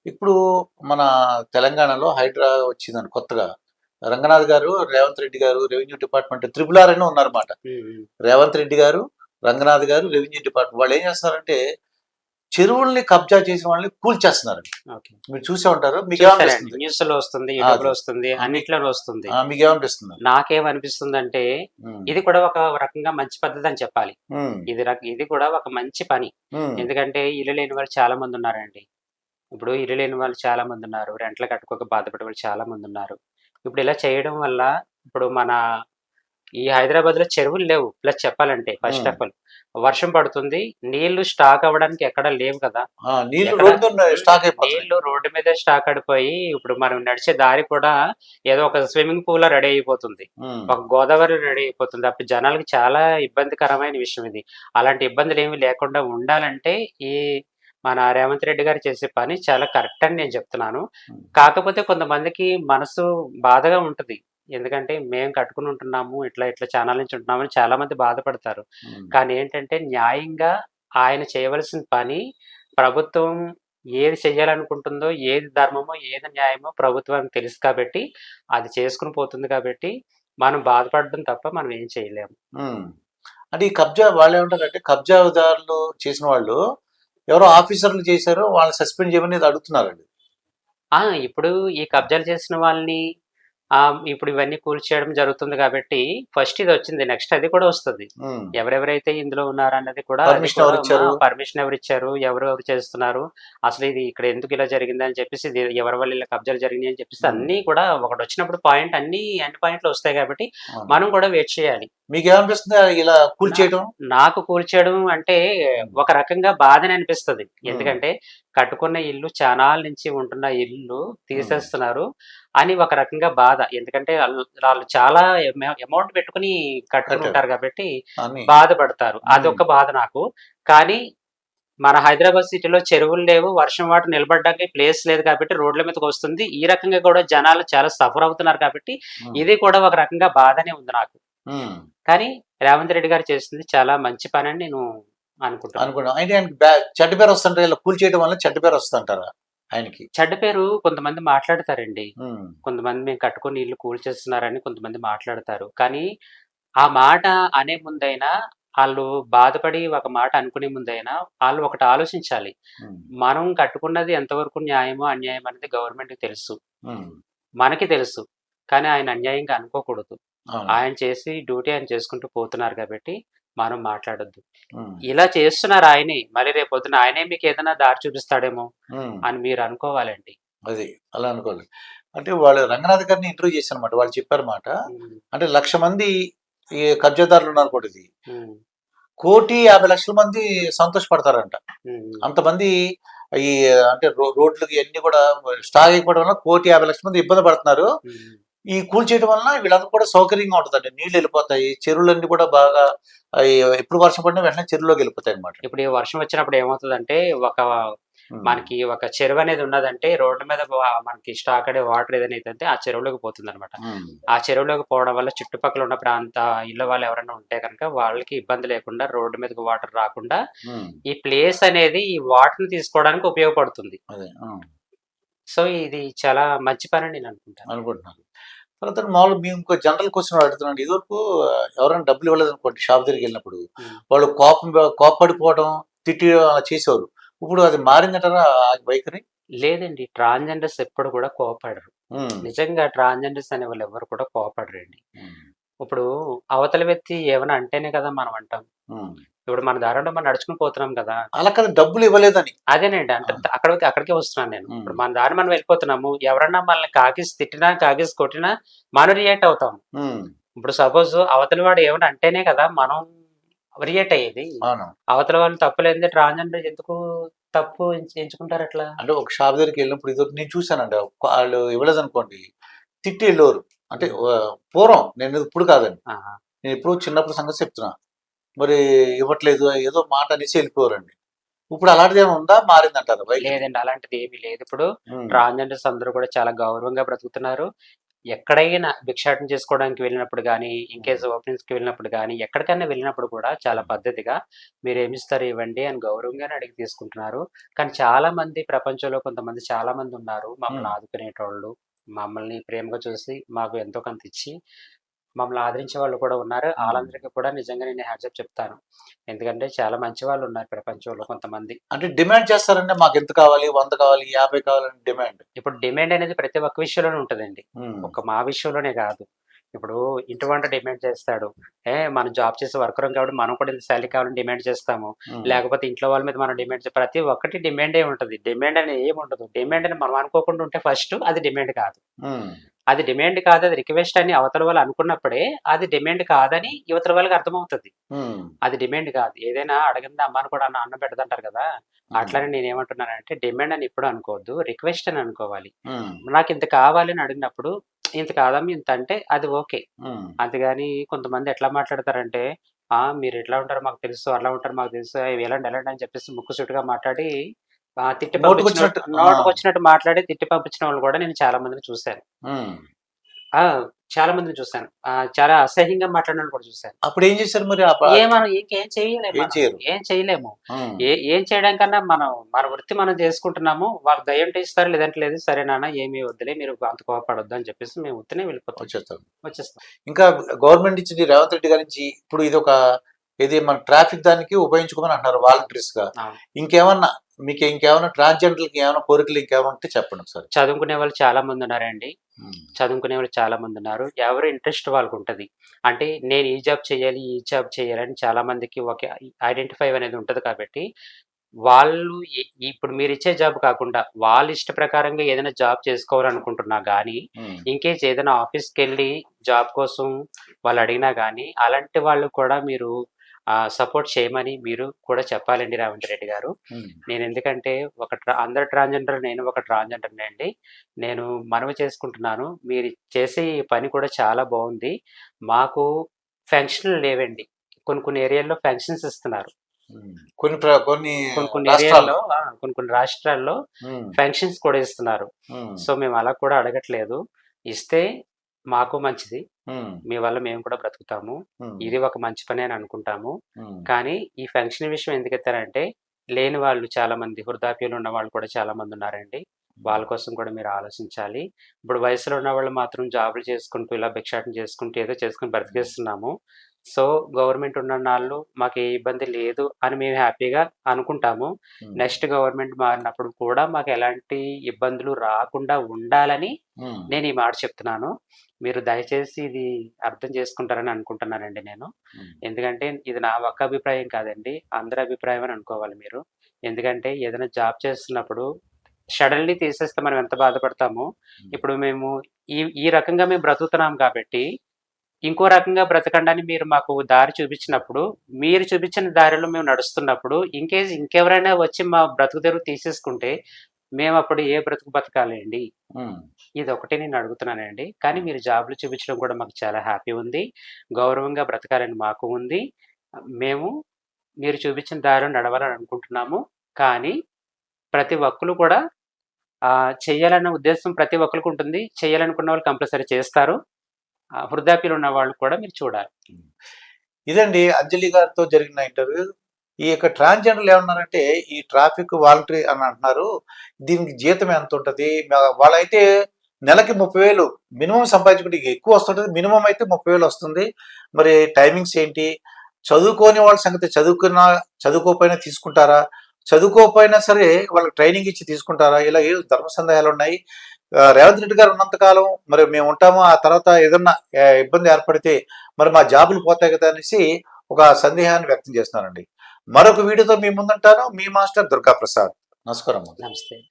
ఇప్పుడు మన తెలంగాణలో హైడ్రా వచ్చిందని కొత్తగా. రంగనాథ్ గారు, రేవంత్ రెడ్డి గారు రెవెన్యూ డిపార్ట్మెంట్ త్రిపుల్ ఆర్ అని ఉన్నారన్నమాట. హ్మ్. రేవంత్ రెడ్డి గారు, రంగనాథ్ గారు రెవెన్యూ డిపార్ట్మెంట్ వాళ్ళు ఏం చేస్తున్నారంటే చెరువుల్ని కబ్జా చేసిన వాళ్ళని కూల్చేస్తున్నారండి. ఓకే. మీరు చూసే ఉంటారు. చూసానండి. మీకేమనిపిస్తుంది? న్యూస్‌లో వస్తుంది, ఆ! అది. యూట్యూబ్‌లో వస్తుంది, ఆ! మీ అన్నిట్లోనూ వస్తుంది. మీకేమనిపిస్తుంది? నాకేమనిపిస్తుందంటే, హ్మ్. ఇది కూడా ఒక రకంగా మంచి పద్ధతని చెప్పాలి. హ్మ్. ఇది కూడా ఒక మంచి పని. హ్మ్. ఎందుకంటే ఇల్లు లేని వాళ్ళు చాలా మందున్నారండి. ఇప్పుడు ఇల్లు లేని వాళ్ళు చాలా మందున్నారు. రెంట్లు కట్టుకోక బాధపడే వాళ్ళు చాలా మందున్నారు. ఇప్పుడు ఇలా చేయడం వల్ల ఇప్పుడు మన ఈ హైదరాబాద్‌లో చెరువులు లేవు. ప్లస్ చెప్పాలంటే ఫస్ట్ హ్మ్. ఆఫ్ ఆల్ వర్షం పడుతుంది. నీళ్లు స్టాక్ అవ్వడానికి ఎక్కడ లేవు కదా! నీళ్లు ఎక్కడ రోడ్డు మీద స్టాక్ అయిపోతున్నాయి. నీళ్లు రోడ్డు మీదే స్టాక్ పడిపోయి, ఇప్పుడు మనం నడిచే దారి కూడా ఏదో ఒక స్విమ్మింగ్ పూల్‌లా రెడీ అయిపోతుంది. హ్మ్. ఒక గోదావరి రెడీ అయిపోతుంది. అప్పుడు జనాలకి చాలా ఇబ్బందికరమైన విషయం ఇది. అలాంటి ఇబ్బందులేమి లేకుండా ఉండాలంటే, ఈ మన రేవంత్ రెడ్డి గారు చేసే పని చాలా కరెక్ట్ అని నేను చెప్తున్నాను. హ్మ్. కాకపోతే కొంతమందికి మనసు బాధగా ఉంటది. ఎందుకంటే మేము కట్టుకొని ఉంటున్నాము. ఇట్లా ఇట్లా చానాల నుంచి ఉంటున్నామని చాలామంది బాధపడతారు. హ్మ్. కానీ ఏంటంటే న్యాయంగా ఆయన చేయవలసిన పని ప్రభుత్వం ఏది చెయ్యాలనుకుంటుందో, ఏది ధర్మమో, ఏది న్యాయమో ప్రభుత్వానికి తెలుసు కాబట్టి, అది చేసుకొని పోతుంది కాబట్టి, మనం బాధపడడం తప్ప మనం ఏం చేయలేము. హ్మ్. అంటే ఈ కబ్జా వాళ్ళేమంటారంటే కబ్జాదారులు చేసిన వాళ్ళు ఎవరో ఆఫీసర్లు చేశారు. వాళ్ళని సస్పెండ్ చేయమని ఏదో అడుగుతున్నారండి. ఇప్పుడు ఈ కబ్జాలు చేసిన వాళ్ళని ఇప్పుడు ఇవన్నీ కూల్చేయడం జరుగుతుంది కాబట్టి, ఫస్ట్ ఇదొచ్చింది. నెక్స్ట్ అది కూడా వస్తది. హ్మ్. ఎవరెవరైతే ఇందులో ఉన్నారన్నది కూడా అది పర్మిషన్ కూడా ఎవరిచ్చారు? పర్మిషన్ ఎవరిచ్చారు? ఎవరెవరు చేస్తున్నారు? అసలు ఇది ఇక్కడ ఎందుకు ఇలా జరిగిందని చెప్పేసి, ఇది ఎవరి వల్ల ఇలా కబ్జాలు జరిగినాయి అని చెప్పేసి హ్మ్. అన్నీ కూడా ఒకటొచ్చినప్పుడు పాయింట్ అన్నీ ఎండ్ పాయింట్‌లో వస్తాయి కాబట్టి, అవును. మనం కూడా వెయిట్ చేయాలి. మీకేమనిపిస్తుంది ఇలా నా కూల్చేయడం? నాకు కూల్చేయడం అంటే హ్మ్. ఒక రకంగా బాధనే అనిపిస్తది. హ్మ్. ఎందుకంటే కట్టుకున్న ఇల్లు చానాల నుంచి ఉంటున్న ఇల్లు హ్మ్. తీసేస్తున్నారు అని ఒక రకంగా బాధ. ఎందుకంటే ఆళ్ళు చాలా అమౌంట్ పెట్టుకొని కట్టుకొని కట్టారు. ఉంటారు కాబట్టి అని. బాధపడతారు. హ్మ్. అదొక బాధ నాకు. కానీ మన హైదరాబాద్ సిటీలో చెరువులు లేవు. వర్షం వాటర్ నిలబడడానికి ప్లేస్ లేదు కాబట్టి రోడ్ల మీదకొస్తుంది. ఈ రకంగా కూడా జనాలు చాలా సఫర్ అవుతున్నారు కాబట్టి హ్మ్. ఇది కూడా ఒక రకంగా బాధనే ఉంది నాకు. హ్మ్. కానీ రేవంత్ రెడ్డి గారు చేసింది చాలా మంచి పనని నేను అనుకుంటున్నాను. అనుకున్నాం. అయితే ఆయనకి చెడ్డ పేరు వస్తుంటారా? ఇలా కూల్చేయడం వల్ల చెడ్డ పేరు వస్తుందంటారా ఆయనకి? చెడ్డ పేరు కొంతమంది మాట్లాడతారండి. హ్మ్. కొంతమంది మేము కట్టుకొని ఇల్లు కూల్చేస్తున్నారని కొంతమంది మాట్లాడతారు. కానీ ఆ మాట అనే ముందైనా ఆళ్ళు బాధపడి ఒక మాట అనుకునే ముందైనా ఆళ్ళు ఒకటి ఆలోచించాలి. హ్మ్. మనం కట్టుకున్నది ఎంతవరకు న్యాయమో, అన్యాయమో అనేది గవర్నమెంట్‌కి తెలుసు. హ్మ్. మనకి తెలుసు. కానీ ఆయన అన్యాయంగా అనుకోకూడదు. అవును. ఆయన చేసి డ్యూటీ ఆయన చేసుకుంటూ పోతున్నారు కాబట్టి మనం మాట్లాడొద్దు. హ్మ్. ఇలా చేస్తున్నారు ఆయనే. మళ్ళీ రేపొద్దున ఆయనే మీకేదైనా దారి చూపిస్తాడేమో హ్మ్. అని మీరనుకోవాలండి. అది. అలా అనుకోలేదు. అంటే వాళ్ళు రంగనాథ్ గారిని ఇంటర్వ్యూ చేశానన్నమాట. వాళ్ళు చెప్పారన్నమాట. హ్మ్. అంటే 1,00,000 మంది ఈ కబ్జాదారులున్నారనుకోండి ఇది. హ్మ్. 1,50,00,000 మంది సంతోషపడతారంట. హ్మ్. అంతమంది ఈ అంటే రోడ్లకి ఇయన్నీ కూడా స్టాక్ అయిపోవడం వల్ల 1,50,00,000 మంది ఇబ్బంది పడుతున్నారు. హ్మ్. ఈ కూల్చేయడం వలన వీళ్ళందరూ కూడా సౌకర్యంగా ఉంటదండి. నీళ్లెళ్ళిపోతాయి. చెరువులన్నీ కూడా బాగా ఎప్పుడు వర్షం పడినా వెంటనే చెరువులోకెళ్ళిపోతాయన్నమాట. ఇప్పుడు ఈ వర్షం వచ్చినప్పుడు ఏమవుతదంటే, హ్మ్. మనకి ఒక చెరువనేది ఉన్నదంటే, రోడ్డు మీద మనకి స్టాక్ అయ్యే వాటర్ ఏదైనా అయితంటే, ఆ చెరువులోకి పోతుందనమాట. హ్మ్. ఆ చెరువులోకి పోవడం వల్ల చుట్టుపక్కల ఉన్న ఇళ్ళ వాళ్ళు ఎవరైనా ఉంటే గనక, వాళ్ళకి ఇబ్బంది లేకుండా రోడ్డు మీదకి వాటర్ రాకుండా, హ్మ్. ఈ ప్లేస్ అనేది ఈ వాటర్‌ని తీసుకోవడానికి ఉపయోగపడుతుంది. అదే. ఆ! సో, ఇది చాలా మంచి పనని నేననుకుంటాను. అనుకుంటున్నాను. తర్వాత మామూలుగా మేము ఇంకో జనరల్ క్వెషన్ అడుగుతున్నానండి. ఇదివరకు ఎవరైనా డబ్బులు ఇవ్వలేదనుకోండి షాప్ దగ్గరికెళ్ళినప్పుడు, హ్మ్. వాళ్ళు కోప్పడిపోవడం, తిట్టేయడం అలా చేసేవారు. ఇప్పుడు అది మారిందంటారా ఆ వైఖరి? లేదండి. ట్రాన్స్‌జెండర్స్ ఎప్పుడు కూడా కోప్పడరు. హ్మ్. నిజంగా ట్రాన్స్‌జెండర్స్ అనేవాళ్ళు ఎవ్వరు కూడా కోప్పడరండి. హ్మ్. ఇప్పుడు అవతల వ్యక్తి ఏమైనా అంటేనే కదా మనం అంటాం. హ్మ్. ఇప్పుడు మన దారిలో మనం నడుచుకొని పోతున్నాం కదా! అలా కాదు డబ్బులు ఇవ్వలేదని. అదేనండి. ఆ! అంటే అక్కడికే వస్తున్నాను నేను. హ్మ్. ఇప్పుడు మన దారి మనం వెళ్ళిపోతున్నాము. ఎవరన్నా మనల్ని కాకేసి తిట్టినా, కాకేసి కొట్టినా మనం రియాక్ట్ అవుతాం. హ్మ్. ఇప్పుడు సపోజ్ అవతల వాడు ఏమైనా అంటేనే కదా మనం రియాక్ట్ అయ్యేది. అవును. అవతల వాళ్ళు తప్పు లేనిదే ట్రాన్స్‌జెండర్ ఎందుకు తప్పు ఎంచుకుంటారట్లా? అంటే ఒక షాప్ దగ్గరికెళ్ళినప్పుడు ఇదివరకు నేను చూసానండి. ఆళ్ళు ఇవ్వలేదనుకోండి, తిట్టి ఎళ్ళేవారు. అంటే హ్మ్. పూర్వం నేను ఇప్పుడు కాదండి. ఆహా! నేనెప్పుడో చిన్నప్పుడు సంగతి చెప్తున్నా. మరి ఇవ్వట్లేదు ఏదో మాట అనేసి ఎళ్ళిపోయారండి. ఇప్పుడు అలాంటిదేమైనా ఉందా? మారిందంటారా వైఖరి? లేదండి. అలాంటిదేమీ లేదు. ఇప్పుడు హ్మ్. ట్రాన్స్‌జెండర్స్ అందరూ కూడా చాలా గౌరవంగా బ్రతుకుతున్నారు. ఎక్కడైనా భిక్షాటన చేసుకోవడానికి వెళ్ళినప్పుడు గానీ, ఇన్‌కేస్ ఓపెనింగ్స్‌కి వెళ్ళినప్పుడు గానీ, ఎక్కడికైనా వెళ్ళినప్పుడు కూడా చాలా పద్ధతిగా మీరేమిస్తారు ఇవ్వండి అని గౌరవంగానే అడిగి తీసుకుంటున్నారు. కానీ చాలా మంది ప్రపంచంలో కొంతమంది చాలా మందున్నారు. మమ్మల్ని హ్మ్. ఆదుకునేటోళ్ళు, మమ్మల్ని ప్రేమగా చూసి మాకు ఎంతో కొంత ఇచ్చి మమ్మల్ని ఆదరించే వాళ్ళు కూడా ఉన్నారు. హ్మ్. ఆళ్ళందరికీ కూడా నిజంగా నేను హ్యాట్స్ ఆఫ్ చెప్తాను. ఎందుకంటే చాలా మంచి వాళ్ళున్నారు ప్రపంచంలో కొంతమంది. అంటే డిమాండ్ చేస్తారండి మాకింత కావాలి, 100 కావాలి, 50 కావాలని డిమాండ్. ఇప్పుడు డిమాండ్ అనేది ప్రతి ఒక్క విషయంలోనూ ఉంటదండి. హ్మ్. ఒక్క మా విషయంలోనే గాదు. ఇప్పుడు ఇంటి వంట డిమాండ్ చేస్తాడు. మనం జాబ్ చేసే వర్కరం కాబట్టి మనం కూడా ఇంత సాలరీ కావాలని డిమాండ్ చేస్తాము. హ్మ్. లేకపోతే ఇంట్లో వాళ్ళ మీద మనం డిమాండ్ ప్రతి ఒక్కటి డిమాండే ఉంటది. డిమాండ్ అని ఏముండదు. డిమాండ్ అని మనం అనుకోకుండా ఉంటే ఫస్ట్ అది డిమాండ్ కాదు. హ్మ్. అది డిమాండ్ కాదు. అది రిక్వెస్ట్ అని అవతల వాళ్ళు అనుకున్నప్పుడే అది డిమాండ్ కాదని యువతల వాళ్ళకి అర్థమవుతది. హ్మ్. అది డిమాండ్ కాదు. ఏదైనా అడగందే అమ్మని కూడా అన్నం పెట్టదంటారు కదా! హ్మ్. అట్లనే నేనేమంటున్నానంటే డిమాండ్ అని ఎప్పుడు అనుకోవద్దు. రిక్వెస్ట్ అని అనుకోవాలి. హ్మ్. నాకింత కావాలని అడిగినప్పుడు ఇంత కాదమ్మా ఇంత అంటే అది ఓకే. హ్మ్. అంతేగాని కొంతమంది ఎట్లా మాట్లాడతారంటే, మీరెట్లా ఉంటారో మాకు తెలుసు, అలా ఉంటారో మాకు తెలుసు, ఎలాంటి ఎలాంటి అని చెప్పేసి ముక్కుసూటిగా మాట్లాడి తిట్టి నోటికొచ్చినట్టు. ఆ! నోటికొచ్చినట్టు మాట్లాడి తిట్టి పంపించిన వాళ్ళు కూడా నేను చాలా మందిని చూసాను. హ్మ్. ఆ! చాలా మందిని చూసాను. చాలా అసహ్యంగా మాట్లాడినోళ్ళని కూడా చూసాను. అప్పుడేం చేశారు మరి? ఇంకేం చేయలేము ఏం మనం. చేయరు. ఏం చేయలేము. హ్మ్. ఏం చేయడం కన్నా మన వృత్తి మనం చేసుకుంటున్నాము. వాళ్ళు దయంటే ఇస్తారు. లేదంటే లేదు. సరే నాన్న ఏమి వద్దులే మీరు అంత కోపపడొద్దు అని చెప్పేసి మేము ఉత్తినే వెళ్ళిపోతాం. వచ్చేస్తారు. వచ్చేస్తాం. ఇంకా గవర్నమెంట్ ఇచ్చింది రేవంత్ రెడ్డి గారి నుంచి ఇప్పుడు ఇదొక మన ట్రాఫిక్ దానికి ఉపయోగించుకోమని అంటున్నారు వాలంటీర్స్‌గా. అవును. ఇంకేమన్నా ఇంకేమన్నా ట్రాన్స్‌జెండర్‌లకి ఏమైనా కోరికలు ఇంకేమైనా ఉంటే చెప్పండి ఒకసారి? చదువుకునే వాళ్ళు చాలా మందున్నారండి. హ్మ్. చదువుకునేవాళ్ళు చాలా మందున్నారు. ఎవరి ఇంట్రెస్ట్ వాళ్ళకుంటది. అంటే నేను ఈ జాబ్ చేయాలి, ఈ జాబ్ చేయాలని చాలా మందికి ఒక ఐడెంటిఫై అనేది ఉంటది కాబట్టి, వాళ్ళు ఇప్పుడు మీరిచ్చే జాబ్ కాకుండా, వాళ్ళ ఇష్ట ప్రకారంగా ఏదైనా జాబ్ చేసుకోవాలనుకుంటున్నా గానీ, హ్మ్. ఇన్‌కేస్ ఏదైనా ఆఫీస్‌కెళ్ళి జాబ్ కోసం వాళ్ళడిగినా గానీ, అలాంటి వాళ్ళు కూడా మీరు సపోర్ట్ చేయమని మీరు కూడా చెప్పాలండి రేవంత్ రెడ్డి గారు. హ్మ్. నేనెందుకంటే అందరు ట్రాన్స్‌జెండర్ నేను ఒక ట్రాన్స్‌జెండర్‌నే అండి. నేను మనవి చేసుకుంటున్నాను. మీరు చేసే ఈ పని కూడా చాలా బావుంది. మాకు ఫంక్షన్‌లు లేవండి. కొన్ని కొన్ని ఏరియాల్లో ఫంక్షన్స్ ఇస్తున్నారు. హ్మ్. కొన్ని కొన్ని కొన్ని ఏరియాల్లో రాష్ట్రాల్లో. కొన్ని కొన్ని రాష్ట్రాల్లో హ్మ్. ఫంక్షన్స్ కూడా ఇస్తున్నారు. హ్మ్. సో, మేము అలా కూడా అడగట్లేదు. ఇస్తే మాకు మంచిది. హ్మ్. మీ వల్ల మేము కూడా బ్రతుకుతాము. హ్మ్. ఇది ఒక మంచి పనే అని అనుకుంటాము. హ్మ్. కానీ ఈ ఫంక్షన్ విషయం ఎందుకెత్తానంటే, లేని వాళ్ళు చాలామంది వృద్ధాప్యంలో ఉన్న వాళ్ళు కూడా చాలామందున్నారండి. వాళ్ళ కోసం కూడా మీరు ఆలోచించాలి. ఇప్పుడు వయసులో ఉన్నవాళ్ళు మాత్రం జాబులు చేసుకుంటూ, ఇలా భిక్షాటన చేసుకుంటూ, ఏదో చేసుకొని బ్రతికేస్తున్నాము. సో, గవర్నమెంట్ ఉన్నన్నాళ్ళు మాకే ఇబ్బంది లేదు అని మేము హ్యాపీగా అనుకుంటాము. హ్మ్. నెక్స్ట్ గవర్నమెంట్ మారినప్పుడు కూడా మాకెలాంటి ఇబ్బందులు రాకుండా ఉండాలని హ్మ్. నేను ఈ మాట చెప్తున్నాను. మీరు దయచేసి ఇది అర్థం చేసుకుంటారని అనుకుంటున్నానండి నేను. హ్మ్. ఎందుకంటే ఇది నా ఒక్క అభిప్రాయం కాదండి. అందరి అభిప్రాయం అని అనుకోవాలి మీరు. ఎందుకంటే ఏదైనా జాబ్ చేస్తున్నప్పుడు సడెన్‌లీ తీసేస్తే మనం ఎంత బాధపడతామో, హ్మ్. ఇప్పుడు మేము ఈ ఈ రకంగా మేము బ్రతుకుతున్నాం కాబట్టి, ఇంకో రకంగా బ్రతకండని మీరు మాకు దారి చూపించినప్పుడు, మీరు చూపించిన దారిలో మేము నడుస్తున్నప్పుడు, ఇన్‌కేస్ ఇంకెవరైనా వచ్చి మా బ్రతుకు తెరువు తీసేసుకుంటే, మేమప్పుడు ఏ బ్రతుకు బతకాలండి? హ్మ్. ఇదొకటే నేను అడుగుతున్నానండి. కానీ మీరు జాబ్‌లు చూపించడం కూడా మాకు చాలా హ్యాపీ ఉంది. గౌరవంగా బ్రతకాలని మాకు ఉంది. మేము మీరు చూపించిన దారిలో నడవాలని అనుకుంటున్నాము. కానీ ప్రతి ఒక్కళ్ళు కూడా చేయాలన్న ఉద్దేశం ప్రతి ఒక్కళ్ళకి ఉంటుంది. చేయాలనుకున్న వాళ్ళు కంపల్సరీ చేస్తారు. వృద్ధాప్యలో ఉన్న వాళ్ళు కూడా మీరు చూడాలి. ఇదండి అంజలి గారితో జరిగిన ఇంటర్వ్యూ. ఈ యొక్క ట్రాన్స్‌జెండర్‌లు ఏమన్నారంటే, ఈ ట్రాఫిక్ వాలంటరీ అని అంటున్నారు. దీనికి జీతం ఎంతుంటది? వాళ్ళైతే నెలకి 30,000 మినిమమ్ సంపాదించుకుంటే ఇక ఎక్కువ వస్తుంటది. మినిమమ్ అయితే 30,000 వస్తుంది. మరి టైమింగ్స్ ఏంటి? చదువుకోని వాళ్ళ సంగతి చదువుకోకపోయినా తీసుకుంటారా? చదువుకోకపోయినా సరే వాళ్ళకి ట్రైనింగ్ ఇచ్చి తీసుకుంటారా? ఇలా ఏవో ధర్మ సందేహాలున్నాయి. రేవంత్ రెడ్డి గారు ఉన్నంత కాలం మరి మేము ఉంటాము. ఆ తర్వాత ఏదన్నా ఇబ్బంది ఏర్పడితే మరి మా జాబులు పోతాయి కదా అనేసి ఒక సందేహాన్ని వ్యక్తం చేస్తున్నానండి. మరొక వీడియోతో మీ ముందుంటాను. మీ మాస్టర్ దుర్గాప్రసాద్. నమస్కారం. నమస్తే.